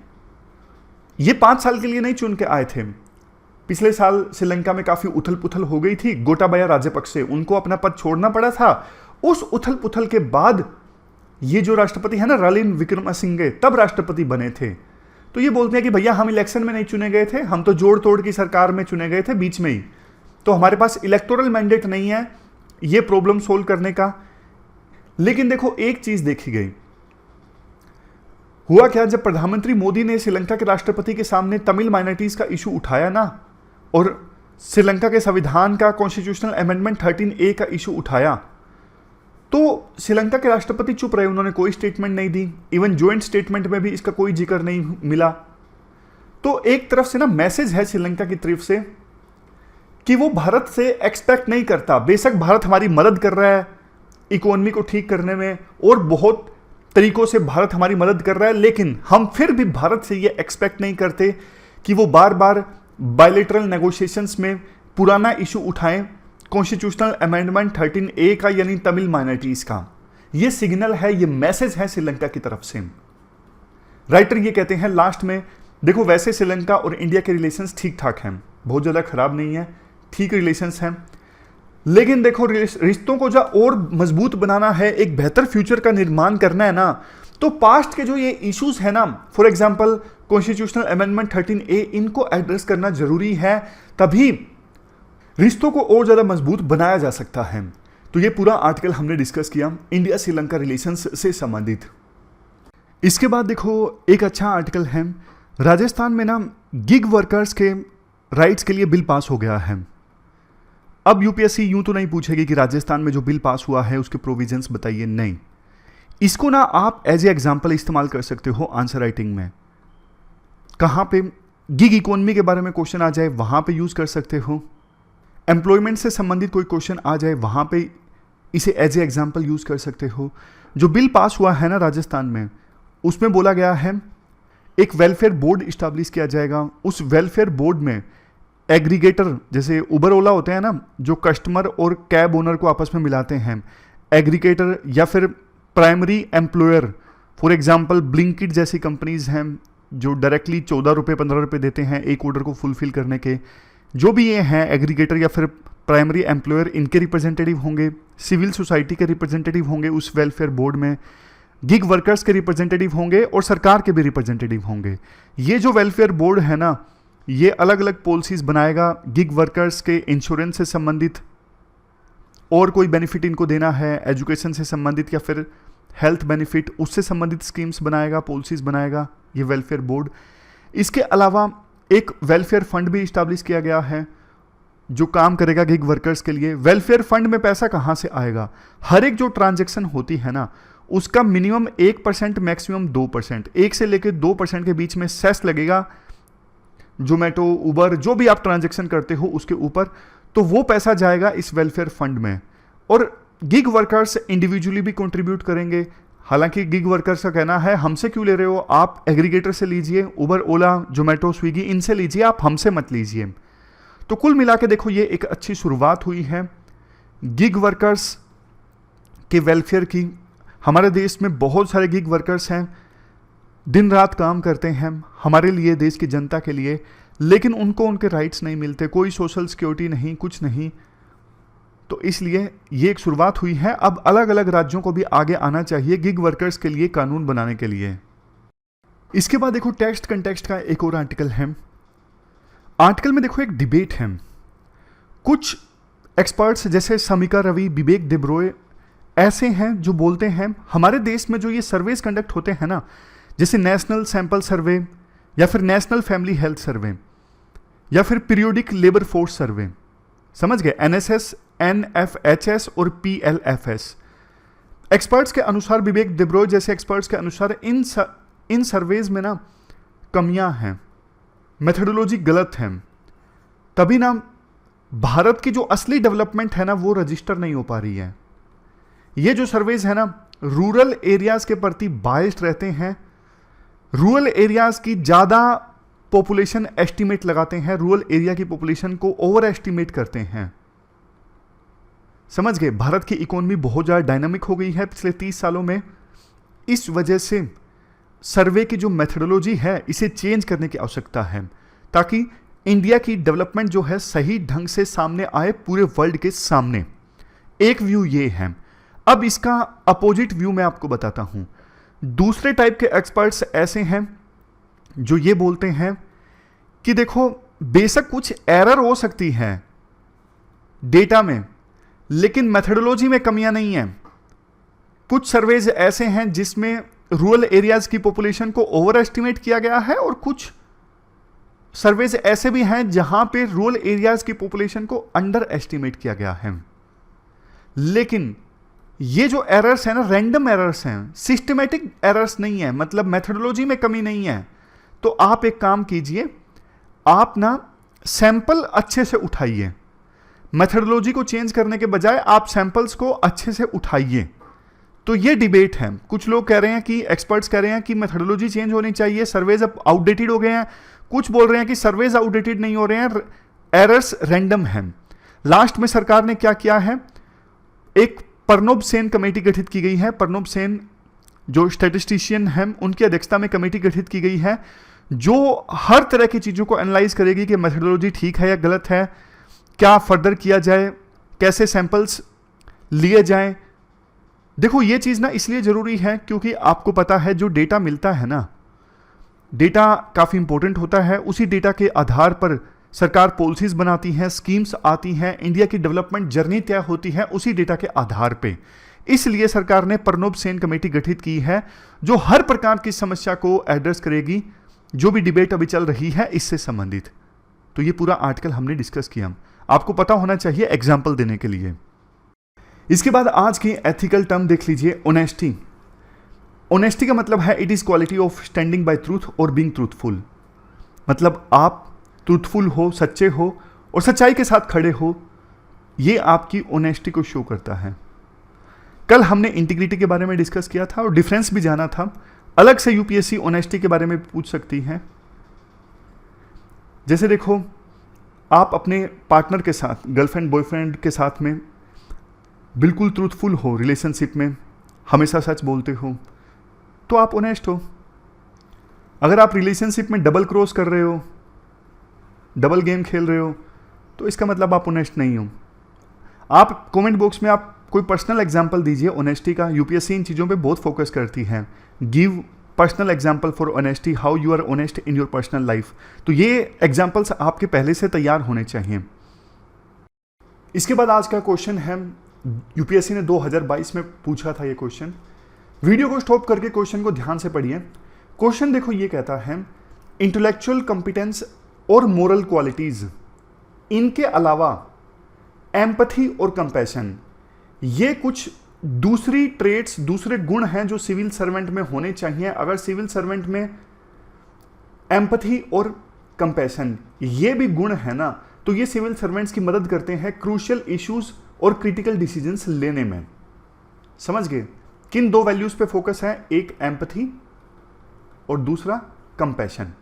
ये 5 साल के लिए नहीं चुन के आए थे। पिछले साल श्रीलंका में काफ़ी उथल पुथल हो गई थी, गोटाबाया राजपक्षे उनको अपना पद छोड़ना पड़ा था। उस उथल पुथल के बाद ये जो राष्ट्रपति है ना रानिल विक्रमसिंघे, तब राष्ट्रपति बने थे। तो ये बोलते हैं कि भैया हम इलेक्शन में नहीं चुने गए थे, हम तो जोड़ तोड़ की सरकार में चुने गए थे बीच में ही, तो हमारे पास इलेक्टोरल मैंडेट नहीं है ये प्रॉब्लम सोल्व करने का। लेकिन देखो एक चीज़ देखी गई, हुआ क्या, जब प्रधानमंत्री मोदी ने श्रीलंका के राष्ट्रपति के सामने तमिल माइनॉरिटीज़ का इशू उठाया ना, और श्रीलंका के संविधान का कॉन्स्टिट्यूशनल अमेंडमेंट 13A का इशू उठाया, तो श्रीलंका के राष्ट्रपति चुप रहे, उन्होंने कोई स्टेटमेंट नहीं दी। इवन जॉइंट स्टेटमेंट में भी इसका कोई जिक्र नहीं मिला। तो एक तरफ से ना मैसेज है श्रीलंका की तरफ से कि वो भारत से एक्सपेक्ट नहीं करता, बेशक भारत हमारी मदद कर रहा है इकोनॉमी को ठीक करने में और बहुत तरीकों से भारत हमारी मदद कर रहा है, लेकिन हम फिर भी भारत से ये एक्सपेक्ट नहीं करते कि वो बार बार बायलैटरल नेगोशिएशंस में पुराना इशू उठाएं, कॉन्स्टिट्यूशनल अमेंडमेंट 13A का यानी तमिल माइनॉरिटीज़ का। ये सिग्नल है, ये मैसेज है श्रीलंका की तरफ से। राइटर ये कहते हैं लास्ट में, देखो वैसे श्रीलंका और इंडिया के रिलेशंस ठीक ठाक हैं, बहुत ज़्यादा खराब नहीं है, ठीक रिलेशंस हैं, लेकिन देखो रिश्तों को जो और मजबूत बनाना है, एक बेहतर फ्यूचर का निर्माण करना है ना, तो पास्ट के जो ये इश्यूज है ना, for example constitutional amendment 13A, इनको एड्रेस करना जरूरी है, तभी रिश्तों को और ज्यादा मजबूत बनाया जा सकता है। तो ये पूरा आर्टिकल हमने डिस्कस किया इंडिया श्रीलंका रिलेशंस से संबंधित। इसके बाद देखो एक अच्छा आर्टिकल है, राजस्थान में ना गिग वर्कर्स के राइट्स के लिए बिल पास हो गया है। अब यूपीएससी यूं तो नहीं पूछेगी कि राजस्थान में जो बिल पास हुआ है उसके प्रोविजंस बताइए, नहीं। इसको ना आप एज ए एग्जांपल इस्तेमाल कर सकते हो आंसर राइटिंग में। कहां पे गिग इकोनॉमी के बारे में क्वेश्चन आ जाए वहां पे यूज कर सकते हो, एम्प्लॉयमेंट से संबंधित कोई क्वेश्चन आ जाए वहां पे इसे एज ए एग्जांपल यूज कर सकते हो। जो बिल पास हुआ है ना राजस्थान में, उसमें बोला गया है एक वेलफेयर बोर्ड इस्टेब्लिश किया जाएगा। उस वेलफेयर बोर्ड में एग्रीगेटर, जैसे उबर ओला होते हैं ना, जो कस्टमर और कैब ओनर को आपस में मिलाते हैं, एग्रीगेटर या फिर primary employer, for example Blinkit जैसी कंपनीज हैं जो डायरेक्टली 14 रुपये 15 रुपये देते हैं एक ऑर्डर को फुलफिल करने के। जो भी ये हैं एग्रीगेटर या फिर प्राइमरी एम्प्लॉयर, इनके रिप्रेजेंटेटिव होंगे, सिविल सोसाइटी के रिप्रेजेंटेटिव होंगे उस वेलफेयर बोर्ड में, गिग वर्कर्स के रिप्रेजेंटेटिव होंगे और सरकार के भी रिप्रेजेंटेटिव होंगे। ये जो वेलफेयर बोर्ड है ना, ये अलग अलग पॉलिसीज बनाएगा गिग वर्कर्स के इंश्योरेंस से संबंधित, और कोई बेनिफिट इनको देना है एजुकेशन से संबंधित या फिर हेल्थ बेनिफिट, उससे संबंधित स्कीम्स बनाएगा, पॉलिसीज बनाएगा ये वेलफेयर बोर्ड। इसके अलावा एक वेलफेयर फंड भी इस्टेब्लिश किया गया है जो काम करेगा गिग वर्कर्स के लिए। वेलफेयर फंड में पैसा कहाँ से आएगा? हर एक जो ट्रांजैक्शन होती है ना, उसका मिनिमम 1% मैक्सिमम 2%, 1 से लेकर 2% के बीच में सेस लगेगा जोमेटो उबर जो भी आप ट्रांजैक्शन करते हो उसके ऊपर, तो वो पैसा जाएगा इस वेलफेयर फंड में। और गिग वर्कर्स इंडिविजुअली भी कंट्रीब्यूट करेंगे। हालांकि गिग वर्कर्स का कहना है हमसे क्यों ले रहे हो, आप एग्रीगेटर से लीजिए, उबर ओला जोमेटो स्विगी इनसे लीजिए, आप हमसे मत लीजिए। तो कुल मिला के देखो ये एक अच्छी शुरुआत हुई है गिग वर्कर्स के वेलफेयर की। हमारे देश में बहुत सारे गिग वर्कर्स हैं, दिन रात काम करते हैं हमारे लिए, देश की जनता के लिए, लेकिन उनको उनके राइट्स नहीं मिलते, कोई सोशल सिक्योरिटी नहीं, कुछ नहीं। तो इसलिए ये एक शुरुआत हुई है। अब अलग अलग राज्यों को भी आगे आना चाहिए गिग वर्कर्स के लिए कानून बनाने के लिए। इसके बाद देखो टेक्स्ट कंटेक्स्ट का एक और आर्टिकल है। आर्टिकल में देखो एक डिबेट है। कुछ एक्सपर्ट्स जैसे समिका रवि, विवेक देब्रॉय ऐसे हैं जो बोलते हैं हमारे देश में जो ये सर्वेस कंडक्ट होते हैं ना, जैसे नेशनल सैंपल सर्वे या फिर नेशनल फैमिली हेल्थ सर्वे या फिर पीरियोडिक लेबर फोर्स सर्वे, समझ गए, NSS, NFHS और PLFS। एक्सपर्ट्स के अनुसार, विवेक देब्रॉय जैसे एक्सपर्ट्स के अनुसार इन सर्वेज में ना कमियां हैं, मेथोडोलॉजी गलत है, तभी ना भारत की जो असली डेवलपमेंट है ना वो रजिस्टर नहीं हो पा रही है। ये जो सर्वेज है ना रूरल एरियाज के प्रति बायस्ड रहते हैं, रूरल एरियाज की ज़्यादा पॉपुलेशन एस्टिमेट लगाते हैं, रूरल एरिया की पॉपुलेशन को ओवर एस्टिमेट करते हैं। समझ गए, भारत की इकोनॉमी बहुत ज़्यादा डायनामिक हो गई है पिछले 30 सालों में। इस वजह से सर्वे की जो मेथोडोलॉजी है इसे चेंज करने की आवश्यकता है, ताकि इंडिया की डेवलपमेंट जो है सही ढंग से सामने आए पूरे वर्ल्ड के सामने। एक व्यू ये है। अब इसका अपोजिट व्यू मैं आपको बताता हूं। दूसरे टाइप के एक्सपर्ट्स ऐसे हैं जो ये बोलते हैं कि देखो बेशक कुछ एरर हो सकती है डेटा में, लेकिन मेथोडोलॉजी में कमियां नहीं है। कुछ सर्वेज ऐसे हैं जिसमें रूरल एरियाज की पॉपुलेशन को ओवर एस्टिमेट किया गया है, और कुछ सर्वेज ऐसे भी हैं जहां पे रूरल एरियाज की पॉपुलेशन को अंडर एस्टिमेट किया गया है। लेकिन ये जो एरर्स हैं ना रैंडम एरर्स हैं, सिस्टमेटिक एरर्स नहीं है, मतलब मेथोडोलॉजी में कमी नहीं है। तो आप एक काम कीजिए, आप ना सैंपल अच्छे से उठाइए, मेथोडोलॉजी को चेंज करने के बजाय आप सैंपल्स को अच्छे से उठाइए। तो ये डिबेट है। कुछ लोग कह रहे हैं कि एक्सपर्ट्स कह रहे हैं कि मेथोडोलॉजी चेंज होनी चाहिए, सर्वेज अब आउटडेटेड हो गए हैं। कुछ बोल रहे हैं कि सर्वेज आउटडेटेड नहीं हो रहे हैं, एरर्स रैंडम हैं। लास्ट में सरकार ने क्या किया है, एक परनोब सेन कमेटी गठित की गई है। परनोब सेन जो स्टैटिस्टिशियन हैं उनकी अध्यक्षता में कमेटी गठित की गई है जो हर तरह की चीज़ों को एनालाइज करेगी कि मेथोडोलॉजी ठीक है या गलत है, क्या फर्दर किया जाए, कैसे सैंपल्स लिए जाएं। देखो ये चीज़ ना इसलिए ज़रूरी है क्योंकि आपको पता है जो डेटा मिलता है ना डेटा काफ़ी इंपॉर्टेंट होता है, उसी डेटा के आधार पर सरकार पॉलिसीज बनाती हैं, स्कीम्स आती हैं, इंडिया की डेवलपमेंट जर्नी तय होती है उसी डेटा के आधार पे। इसलिए सरकार ने प्रणब सेन कमेटी गठित की है जो हर प्रकार की समस्या को एड्रेस करेगी, जो भी डिबेट अभी चल रही है इससे संबंधित। तो ये पूरा आर्टिकल हमने डिस्कस किया, आपको पता होना चाहिए एग्जाम्पल देने के लिए। इसके बाद आज की एथिकल टर्म देख लीजिए, ऑनेस्टी। ऑनेस्टी का मतलब है it is quality of standing bye truth और बीइंग ट्रूथफुल। मतलब आप ट्रूथफुल हो, सच्चे हो और सच्चाई के साथ खड़े हो, ये आपकी ऑनेस्टी को शो करता है। कल हमने इंटीग्रिटी के बारे में डिस्कस किया था और डिफरेंस भी जाना था। अलग से यूपीएससी ऑनेस्टी के बारे में पूछ सकती है। जैसे देखो, आप अपने पार्टनर के साथ, गर्लफ्रेंड बॉयफ्रेंड के साथ में बिल्कुल ट्रूथफुल हो, रिलेशनशिप में हमेशा सच बोलते हो, तो आप ऑनेस्ट हो। अगर आप रिलेशनशिप में डबल क्रॉस कर रहे हो, डबल गेम खेल रहे हो, तो इसका मतलब आप ऑनेस्ट नहीं हो। आप कमेंट बॉक्स में आप कोई पर्सनल एग्जांपल दीजिए ऑनेस्टी का। यूपीएससी इन चीज़ों पे बहुत फोकस करती है। Give personal example for honesty, how you are honest in your personal life. तो ये एग्जांपल्स आपके पहले से तैयार होने चाहिए। इसके बाद आज का क्वेश्चन है, यूपीएससी ने 2022 में पूछा था ये क्वेश्चन। वीडियो को स्टॉप करके क्वेश्चन को ध्यान से पढ़िए। क्वेश्चन देखो, ये कहता है इंटेलेक्चुअल कॉम्पिटेंस और मोरल क्वालिटीज, इनके अलावा एम्पैथी और कंपैशन, ये कुछ दूसरी ट्रेट्स, दूसरे गुण हैं जो सिविल सर्वेंट में होने चाहिए। अगर सिविल सर्वेंट में एम्पैथी और कंपैशन ये भी गुण है ना, तो ये सिविल सर्वेंट्स की मदद करते हैं क्रूशियल इश्यूज और क्रिटिकल डिसीजंस लेने में। समझ गए? किन दो वैल्यूज पे फोकस है, एक एम्पैथी और दूसरा कंपैशन।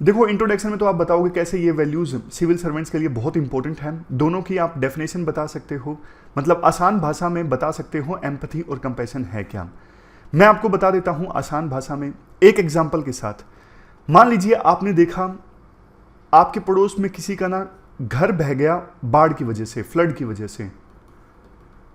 देखो, इंट्रोडक्शन में तो आप बताओगे कैसे ये वैल्यूज सिविल सर्वेंट्स के लिए बहुत इंपॉर्टेंट हैं। दोनों की आप डेफिनेशन बता सकते हो, मतलब आसान भाषा में बता सकते हो एम्पैथी और कंपैशन है क्या। मैं आपको बता देता हूं आसान भाषा में एक एग्जांपल के साथ। मान लीजिए आपने देखा आपके पड़ोस में किसी का ना घर बह गया बाढ़ की वजह से, फ्लड की वजह से।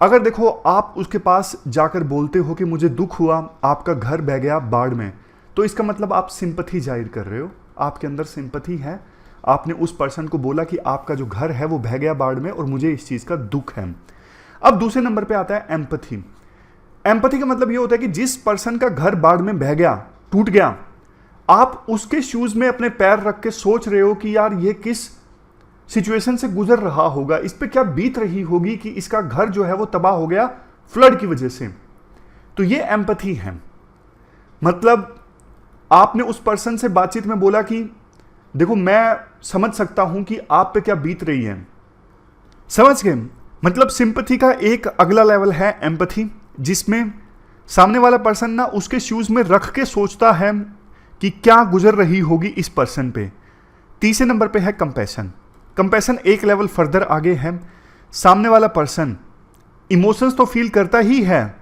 अगर देखो आप उसके पास जाकर बोलते हो कि मुझे दुख हुआ, आपका घर बह गया बाढ़ में, तो इसका मतलब आप सिंपैथी जाहिर कर रहे हो, आपके अंदर सिंपैथी है। आपने उस पर्सन को बोला कि आपका जो घर है वो बह गया बाढ़ में और मुझे इस चीज का दुख है। अब दूसरे नंबर पे आता है एम्पैथी। एम्पैथी का मतलब ये होता है कि जिस पर्सन का घर बाढ़ में बह गया, टूट गया, आप उसके शूज में अपने पैर रख के सोच रहे हो कि यार ये किस सिचुएशन से गुजर रहा होगा, इस पे क्या बीत रही होगी कि इसका घर जो है वो तबाह हो गया फ्लड की वजह से। तो ये एम्पैथी है। मतलब आपने उस पर्सन से बातचीत में बोला कि देखो मैं समझ सकता हूं कि आप पे क्या बीत रही है। समझ गए? मतलब सिंपैथी का एक अगला लेवल है एम्पैथी, जिसमें सामने वाला पर्सन ना उसके शूज में रख के सोचता है कि क्या गुजर रही होगी इस पर्सन पे। तीसरे नंबर पे है कंपैशन। कंपैशन एक लेवल फर्दर आगे है। सामने वाला पर्सन इमोशंस तो फील करता ही है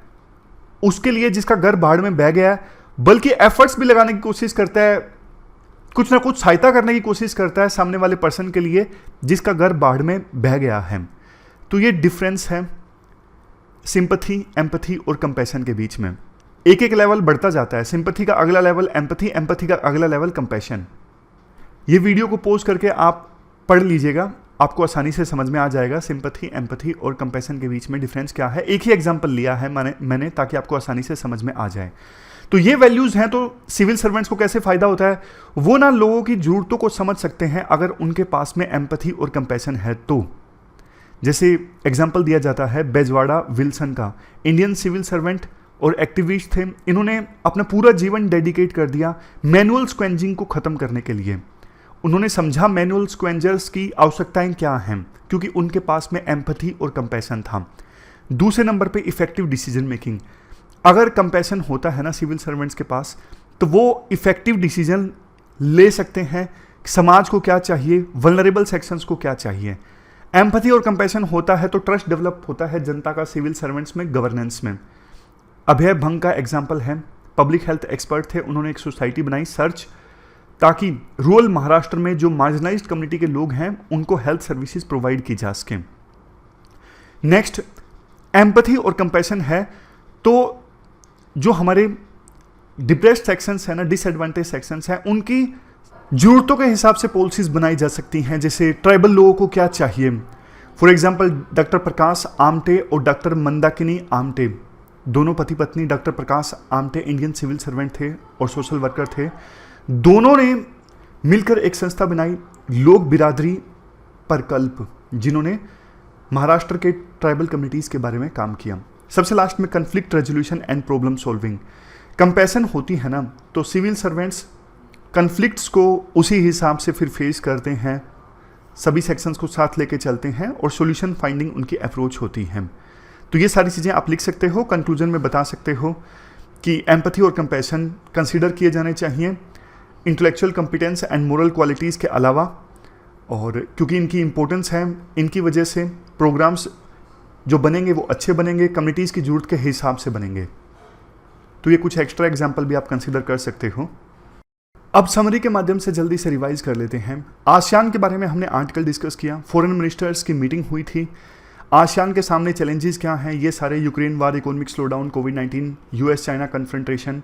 उसके लिए जिसका घर बाढ़ में बह गया है, बल्कि एफर्ट्स भी लगाने की कोशिश करता है, कुछ ना कुछ सहायता करने की कोशिश करता है सामने वाले पर्सन के लिए जिसका घर बाढ़ में बह गया है। तो ये डिफरेंस है सिंपैथी, एम्पैथी और कंपैशन के बीच में। एक एक लेवल बढ़ता जाता है। सिंपैथी का अगला लेवल एम्पैथी, एम्पैथी का अगला लेवल कंपैशन। ये वीडियो को पॉज करके आप पढ़ लीजिएगा, आपको आसानी से समझ में आ जाएगा सिंपैथी, एम्पैथी और कंपैशन के बीच में डिफरेंस क्या है। एक ही एग्जांपल लिया है मैंने ताकि आपको आसानी से समझ में आ जाए। तो ये वैल्यूज हैं। तो सिविल सर्वेंट्स को कैसे फायदा होता है, वो ना लोगों की जरूरतों को समझ सकते हैं अगर उनके पास में एम्पैथी और कंपैशन है तो। जैसे एग्जांपल दिया जाता है बेजवाड़ा विल्सन का, इंडियन सिविल सर्वेंट और एक्टिविस्ट थे। इन्होंने अपना पूरा जीवन डेडिकेट कर दिया मैनुअल स्क्वेंजिंग को खत्म करने के लिए। उन्होंने समझा मैनुअल स्क्वेंजर्स की आवश्यकताएं क्या हैं, क्योंकि उनके पास में एम्पैथी और कंपैशन था। दूसरे नंबर पे इफेक्टिव डिसीजन मेकिंग। अगर कंपैशन होता है ना सिविल सर्वेंट्स के पास, तो वो इफेक्टिव डिसीजन ले सकते हैं, समाज को क्या चाहिए, वल्नरेबल सेक्शंस को क्या चाहिए। एम्पैथी और कंपैशन होता है तो ट्रस्ट डेवलप होता है जनता का सिविल सर्वेंट्स में, गवर्नेंस में। अभय भंग का एग्जाम्पल है, पब्लिक हेल्थ एक्सपर्ट थे, उन्होंने एक सोसाइटी बनाई सर्च, ताकि रूरल महाराष्ट्र में जो मार्जिनाइज्ड कम्युनिटी के लोग हैं उनको हेल्थ सर्विसेज प्रोवाइड की जा सके। नेक्स्ट एम्पैथी और कंपैशन है तो जो हमारे डिप्रेस्ड सेक्शंस है ना, डिसएडवांटेज सेक्शंस हैं, उनकी जरूरतों के हिसाब से पॉलिसीज बनाई जा सकती हैं। जैसे ट्राइबल लोगों को क्या चाहिए, for example doctor Prakash Amte और डॉक्टर मंदाकिनी आमटे, दोनों पति पत्नी। Doctor Prakash Amte Indian civil servant थे और सोशल वर्कर थे। दोनों ने मिलकर एक संस्था बनाई, लोक बिरादरी प्रकल्प, जिन्होंने महाराष्ट्र के ट्राइबल कम्युनिटीज़ के बारे में काम किया। सबसे लास्ट में conflict resolution and problem solving. Compassion होती है ना, तो सिविल सर्वेंट्स कन्फ्लिक्ट्स को उसी हिसाब से फिर फेस करते हैं, सभी सेक्शंस को साथ लेके चलते हैं और सॉल्यूशन फाइंडिंग उनकी अप्रोच होती है। तो ये सारी चीज़ें आप लिख सकते हो, कंक्लूजन में बता सकते हो कि एम्पैथी और कंपैशन कंसीडर किए जाने चाहिए intellectual competence and moral qualities के अलावा, और क्योंकि इनकी इंपॉर्टेंस है, इनकी वजह से प्रोग्राम्स जो बनेंगे वो अच्छे बनेंगे, कम्युनिटीज़ की जरूरत के हिसाब से बनेंगे। तो ये कुछ एक्स्ट्रा एग्जाम्पल भी आप कंसीडर कर सकते हो। अब समरी के माध्यम से जल्दी से रिवाइज कर लेते हैं। आसियान के बारे में हमने आर्टिकल डिस्कस किया, फॉरेन मिनिस्टर्स की मीटिंग हुई थी। आसियान के सामने चैलेंजेस क्या हैं, ये सारे यूक्रेन वार, इकोनॉमिक स्लोडाउन, कोविड-19, यूएस चाइना कन्फ्रंटेशन।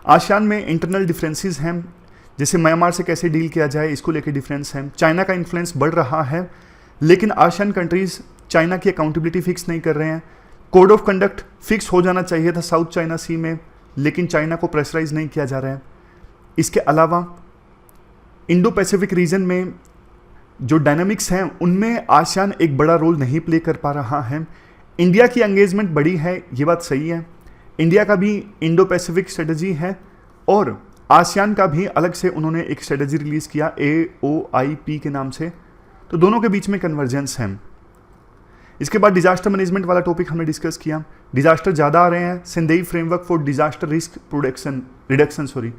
आसियान में इंटरनल डिफरेंसेस हैं, जैसे म्यांमार से कैसे डील किया जाए, इसको लेकर डिफरेंस है। चाइना का इन्फ्लुएंस बढ़ रहा है, लेकिन आसियान कंट्रीज चाइना की अकाउंटेबिलिटी फिक्स नहीं कर रहे हैं। कोड ऑफ कंडक्ट फिक्स हो जाना चाहिए था साउथ चाइना सी में, लेकिन चाइना को प्रेशराइज नहीं किया जा रहा है। इसके अलावा इंडो पैसिफिक रीजन में जो डायनामिक्स हैं उनमें आसियान एक बड़ा रोल नहीं प्ले कर पा रहा है। इंडिया की एंगेजमेंट बड़ी है, ये बात सही है। इंडिया का भी इंडो पैसिफिक स्ट्रेटजी है और आसियान का भी अलग से उन्होंने एक स्ट्रेटजी रिलीज़ किया AOIP के नाम से, तो दोनों के बीच में कन्वर्जेंस है। इसके बाद डिजास्टर मैनेजमेंट वाला टॉपिक हमने डिस्कस किया। डिजास्टर ज़्यादा आ रहे हैं, Sendai framework for disaster risk reduction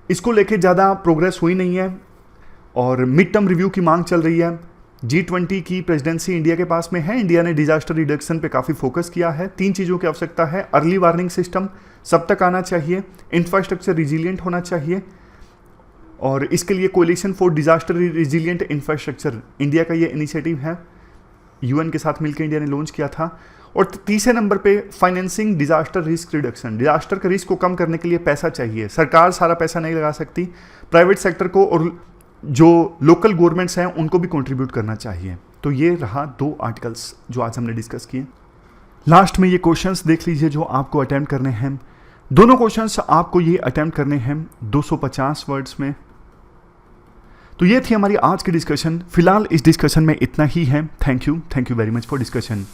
इसको लेके ज़्यादा प्रोग्रेस हुई नहीं है और मिड टर्म रिव्यू की मांग चल रही है। G20 की प्रेसिडेंसी इंडिया के पास में है, इंडिया ने डिजास्टर रिडक्शन पे काफ़ी फोकस किया है। 3 चीज़ों की आवश्यकता है, अर्ली वार्निंग सिस्टम सब तक आना चाहिए, इंफ्रास्ट्रक्चर रिजिलियंट होना चाहिए, और इसके लिए coalition for disaster resilient infrastructure India का ये इनिशिएटिव है, UN के साथ मिलकर इंडिया ने लॉन्च किया था। और तीसरे नंबर पे financing disaster risk reduction, disaster के रिस्क को कम करने के लिए पैसा चाहिए, सरकार सारा पैसा नहीं लगा सकती, प्राइवेट सेक्टर को और जो लोकल गवर्नमेंट्स हैं उनको भी कंट्रीब्यूट करना चाहिए। तो ये रहा 2 आर्टिकल्स जो आज हमने डिस्कस किए। लास्ट में ये क्वेश्चंस देख लीजिए जो आपको अटेम्प्ट करने हैं। दोनों क्वेश्चंस आपको ये अटेम्प्ट करने हैं 250 वर्ड्स में। तो ये थी हमारी आज की डिस्कशन। फिलहाल इस डिस्कशन में इतना ही है। Thank you very much for discussion.